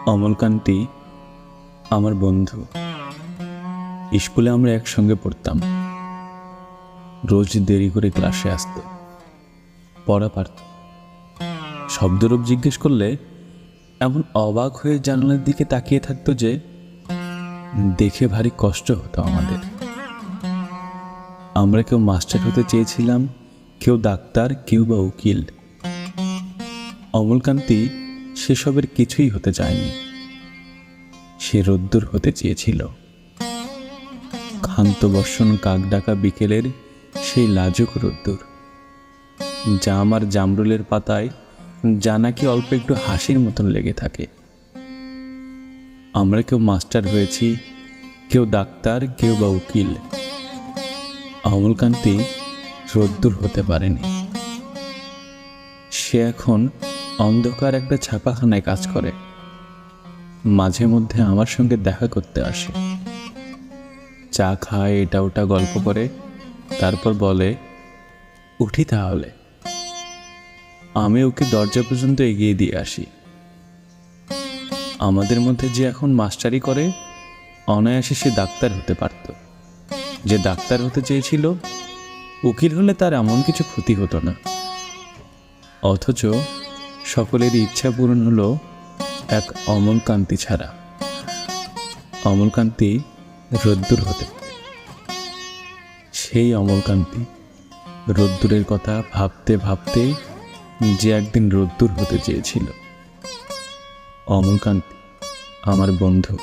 অমলকান্তি আমার বন্ধু। স্কুলে আমরা একসঙ্গে পড়তাম। রোজ দেরি করে ক্লাসে আসত, পড়া পারত। শব্দরূপ জিজ্ঞেস করলে এমন অবাক হয়ে জানালার দিকে তাকিয়ে থাকতো যে দেখে ভারী কষ্ট হতো আমাদের। আমরা কেউ মাস্টার হতে চেয়েছিলাম, কেউ ডাক্তার, কেউ বা উকিল। অমলকান্তি সেসবের কিছুই হতে চায়নি। সে রোদ্দুর হতে চেয়েছিল। ক্ষান্ত বর্ষণ কাক ডাকা বিকেলের সেই লাজুক রোদ্দুর, যা আমার জামরুলের পাতায় যা নাকি অল্প একটু হাসির মতন লেগে থাকে। আমরা কেউ মাস্টার হয়েছি, কেউ ডাক্তার, কেউ বা উকিল। অমলকান্তি রোদ্দুর হতে পারেনি। সে এখন অন্ধকার একটা ছাপাখানায় কাজ করে। মাঝে মধ্যে আমার সঙ্গে দেখা করতে আসে, চা খায়, এটা ওটা গল্প করে, তারপর বলে উঠি তাহলে। আমি ওকে দরজা পর্যন্ত এগিয়ে দিয়ে আসি। আমাদের মধ্যে যে এখন মাস্টারি করে, অনায়াসে সে ডাক্তার হতে পারত। যে ডাক্তার হতে চেয়েছিল, উকিল হলে তার এমন কিছু ক্ষতি হতো না। অথচ সকলেরই ইচ্ছা পূরণ হলো এক অমলকান্তি ছাড়া। অমলকান্তি রোদ্দুর হতে পারে। সেই অমলকান্তি রোদ্দুরের কথা ভাবতে ভাবতে যে একদিন রোদ্দুর হতে চেয়েছিল। অমলকান্তি আমার বন্ধু।